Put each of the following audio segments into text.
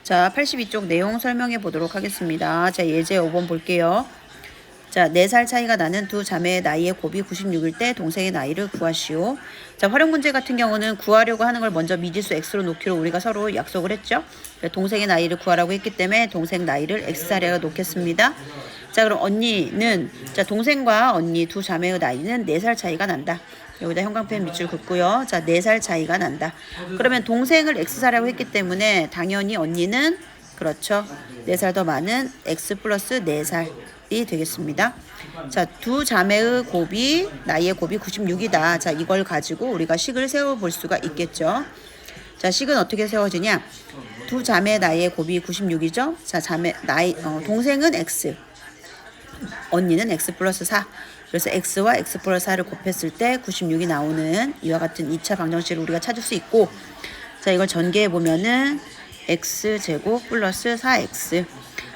자, 82쪽 내용 설명해 보도록 하겠습니다. 자, 예제 5번 볼게요. 자, 4살 차이가 나는 두 자매의 나이의 곱이 96일 때 동생의 나이를 구하시오. 자, 활용 문제 같은 경우는 구하려고 하는 걸 먼저 미지수 x로 놓기로 우리가 서로 약속을 했죠. 동생의 나이를 구하라고 했기 때문에 동생 나이를 x살에 놓겠습니다. 자, 그럼 언니는, 자, 동생과 언니 두 자매의 나이는 4살 차이가 난다. 여기다 형광펜 밑줄 긋고요. 자, 4살 차이가 난다. 그러면 동생을 x살이라고 했기 때문에 당연히 언니는, 그렇죠, 4살 더 많은 x 플러스 4살이 되겠습니다. 자, 두 자매의 곱이, 나이의 곱이 96이다. 자, 이걸 가지고 우리가 식을 세워볼 수가 있겠죠. 자, 식은 어떻게 세워지냐? 두 자매 나이의 곱이 96이죠. 자, 동생은 x, 언니는 x 플러스 4. 그래서 x와 x 플러스 4를 곱했을 때 96이 나오는 이와 같은 2차 방정식을 우리가 찾을 수 있고, 자, 이걸 전개해 보면은 x제곱 플러스 4x.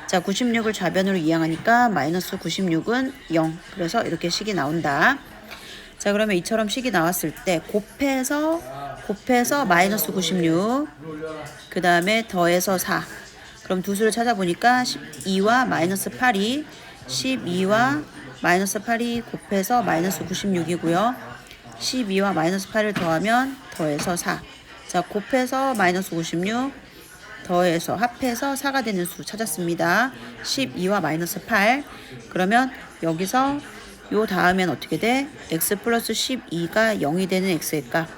자, 96을 좌변으로 이항하니까 마이너스 96은 0. 그래서 이렇게 식이 나온다. 자, 그러면 이처럼 식이 나왔을 때 곱해서 마이너스 96, 그 다음에 더해서 4. 그럼 두 수를 찾아보니까 12와 마이너스 8이, 12와 마이너스 8이 곱해서 마이너스 96이고요. 12와 마이너스 8을 더하면 더해서 4. 자, 곱해서 마이너스 96, 더해서 합해서 4가 되는 수 찾았습니다. 12와 마이너스 8. 그러면 여기서 요 다음엔 어떻게 돼? x 플러스 12가 0이 되는 x의 값,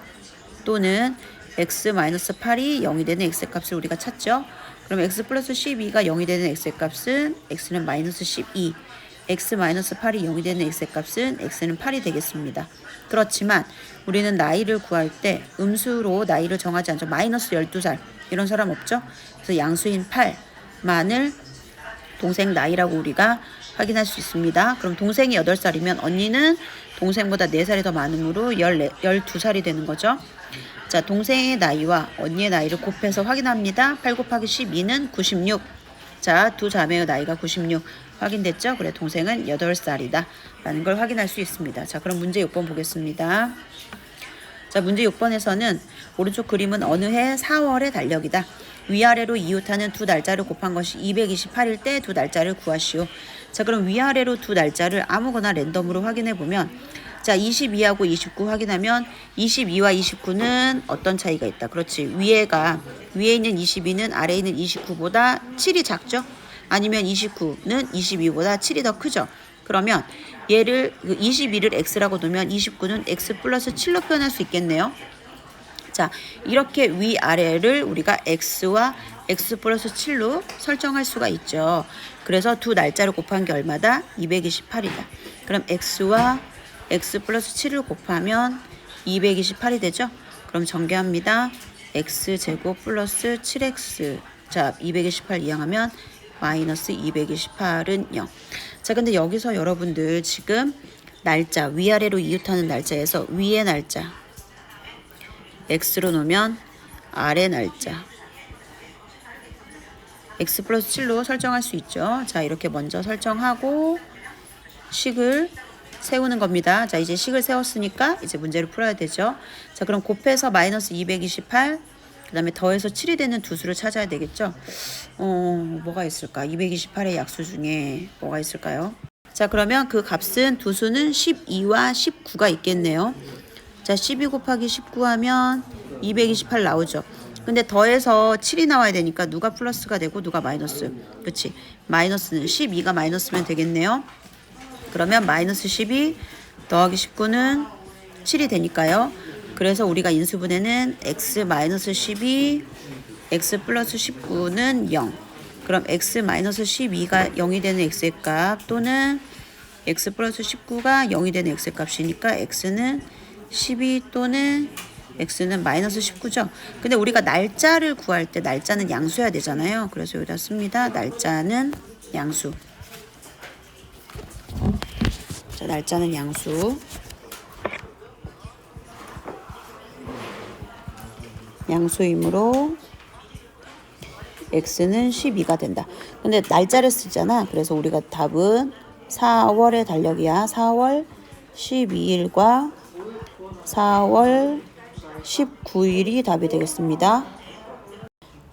또는 x 마이너스 8이 0이 되는 x의 값을 우리가 찾죠. 그럼 x 플러스 12가 0이 되는 x의 값은 x는 마이너스 12, x 마이너스 8이 0이 되는 x의 값은 x는 8이 되겠습니다. 그렇지만 우리는 나이를 구할 때 음수로 나이를 정하지 않죠. 마이너스 12살 이런 사람 없죠. 그래서 양수인 8만을 동생 나이라고 우리가 확인할 수 있습니다. 그럼 동생이 8살이면 언니는 동생보다 4살이 더 많으므로 12살이 되는 거죠. 자, 동생의 나이와 언니의 나이를 곱해서 확인합니다. 8 곱하기 12는 96. 자, 두 자매의 나이가 96 확인됐죠? 그래, 동생은 8살이다 라는 걸 확인할 수 있습니다. 자, 그럼 문제 6번 보겠습니다. 자, 문제 6번에서는 오른쪽 그림은 어느 해 4월의 달력이다. 위아래로 이웃하는 두 날짜를 곱한 것이 228일 때 두 날짜를 구하시오. 자, 그럼 위아래로 두 날짜를 아무거나 랜덤으로 확인해 보면, 자, 22하고 29 확인하면 22와 29는 어떤 차이가 있다. 그렇지, 위에 있는 22는 아래에 있는 29보다 7이 작죠. 아니면 29는 22보다 7이 더 크죠. 그러면 얘를 22를 x라고 두면 29는 x 플러스 7로 표현할 수 있겠네요. 자, 이렇게 위아래를 우리가 x와 x 플러스 7로 설정할 수가 있죠. 그래서 두 날짜를 곱한 게 얼마다? 228이다. 그럼 x와 x 플러스 7을 곱하면 228이 되죠. 그럼 전개합니다. x제곱 플러스 7x. 자, 228 이항하면 마이너스 228은 0. 자, 근데 여기서 여러분들 지금 날짜, 위아래로 이웃하는 날짜에서 위의 날짜 x로 놓으면 아래 날짜 x 플러스 7로 설정할 수 있죠. 자, 이렇게 먼저 설정하고 식을 세우는 겁니다. 자, 이제 식을 세웠으니까 이제 문제를 풀어야 되죠. 자, 그럼 곱해서 마이너스 228, 그 다음에 더해서 7이 되는 두 수를 찾아야 되겠죠. 뭐가 있을까? 228의 약수 중에 뭐가 있을까요? 자, 그러면 그 값은 두 수는 12와 19가 있겠네요. 자, 12 곱하기 19 하면 228 나오죠. 근데 더해서 7이 나와야 되니까 누가 플러스가 되고 누가 마이너스. 그치? 마이너스는 12가 마이너스면 되겠네요. 그러면 마이너스 12 더하기 19는 7이 되니까요. 그래서 우리가 인수분해는 x 마이너스 12, x 플러스 19는 0. 그럼 x 마이너스 12가 0이 되는 x의 값, 또는 x 플러스 19가 0이 되는 x의 값이니까 x는 12 또는 x는 마이너스 19죠. 근데 우리가 날짜를 구할 때 날짜는 양수여야 되잖아요. 그래서 여기다 씁니다. 날짜는 양수. 자, 날짜는 양수. 양수이므로 x는 12가 된다. 근데 날짜를 쓰잖아. 그래서 우리가 답은 4월의 달력이야. 4월 12일과 4월 19일이 답이 되겠습니다.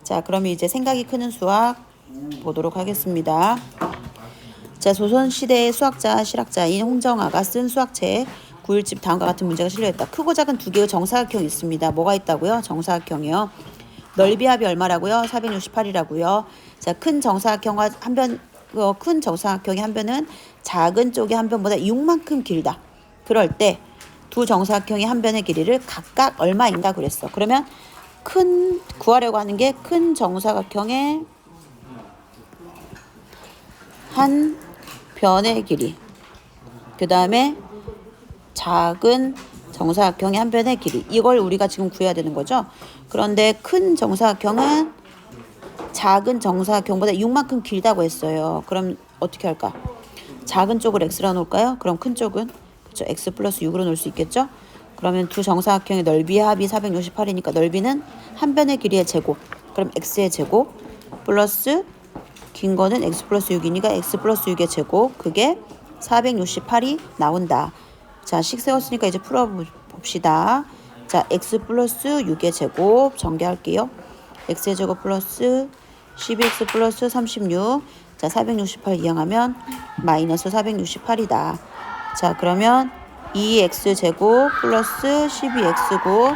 자, 그러면 이제 생각이 크는 수학 보도록 하겠습니다. 자, 조선시대의 수학자, 실학자인 홍정아가 쓴 수학책 9일집 다음과 같은 문제가 실려있다. 크고 작은 두 개의 정사각형이 있습니다. 뭐가 있다고요? 정사각형이요. 넓이 합이 얼마라고요? 468이라고요. 자, 큰 정사각형과 큰 정사각형의 한 변은 작은 쪽의 한 변보다 6만큼 길다. 그럴 때 두 정사각형의 한 변의 길이를 각각 얼마인가 그랬어. 그러면 구하려고 하는 게 큰 정사각형의 한 변의 길이, 그 다음에 작은 정사각형의 한 변의 길이, 이걸 우리가 지금 구해야 되는 거죠. 그런데 큰 정사각형은 작은 정사각형보다 6만큼 길다고 했어요. 그럼 어떻게 할까? 작은 쪽을 x로 놓을까요? 그럼 큰 쪽은 그렇죠, x 플러스 6으로 놓을 수 있겠죠. 그러면 두 정사각형의 넓이의 합이 468이니까 넓이는 한 변의 길이의 제곱, 그럼 x의 제곱 플러스 긴 거는 x 플러스 6이니까 x 플러스 6의 제곱, 그게 468이 나온다. 자, 식 세웠으니까 이제 풀어봅시다. 자, x 플러스 6의 제곱 전개할게요. x의 제곱 플러스 12x 플러스 36. 자, 468 이항하면 마이너스 468이다. 자, 그러면 2x 제곱 플러스 12x고,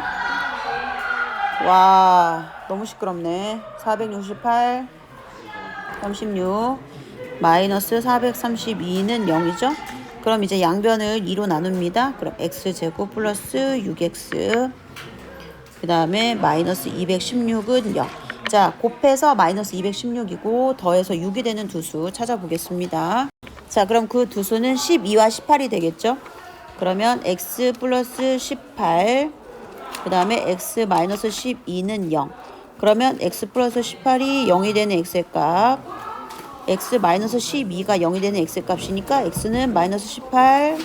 와, 너무 시끄럽네. 468 36 마이너스 432는 0이죠. 그럼 이제 양변을 2로 나눕니다. 그럼 x제곱 플러스 6x, 그 다음에 마이너스 216은 0. 자, 곱해서 마이너스 216이고 더해서 6이 되는 두 수 찾아보겠습니다. 자, 그럼 그 두 수는 12와 18이 되겠죠. 그러면 x 플러스 18, 그 다음에 x 마이너스 12는 0. 그러면 x 플러스 18이 0이 되는 x의 값, x 마이너스 12가 0이 되는 x의 값이니까 x는 마이너스 18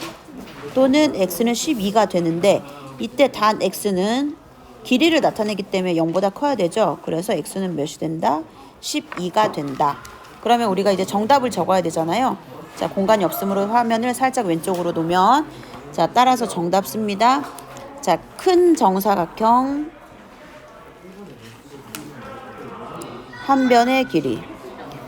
또는 x는 12가 되는데, 이때 단 x는 길이를 나타내기 때문에 0보다 커야 되죠. 그래서 x는 몇이 된다? 12가 된다. 그러면 우리가 이제 정답을 적어야 되잖아요. 자, 공간이 없으므로 화면을 살짝 왼쪽으로 놓으면, 자, 따라서 정답 씁니다. 자, 큰 정사각형 한 변의 길이.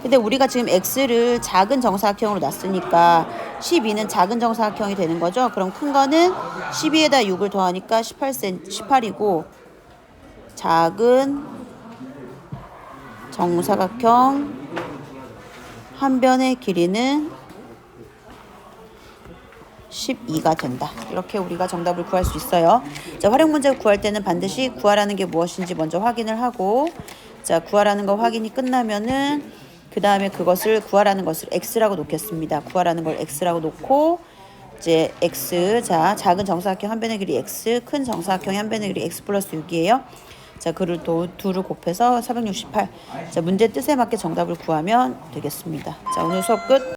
근데 우리가 지금 x를 작은 정사각형으로 놨으니까 12는 작은 정사각형이 되는 거죠. 그럼 큰 거는 12에다 6을 더하니까 18이고, 작은 정사각형 한 변의 길이는 12가 된다. 이렇게 우리가 정답을 구할 수 있어요. 자, 활용 문제를 구할 때는 반드시 구하라는 게 무엇인지 먼저 확인을 하고, 자, 구하라는 거 확인이 끝나면은 그 다음에 그것을 구하라는 것을 x라고 놓겠습니다. 구하라는 걸 x라고 놓고, 이제 x, 자, 작은 정사각형 한 변의 길이 x, 큰 정사각형의 한 변의 길이 x 플러스 6이에요. 자, 그를 둘을 곱해서 468. 자, 문제 뜻에 맞게 정답을 구하면 되겠습니다. 자, 오늘 수업 끝.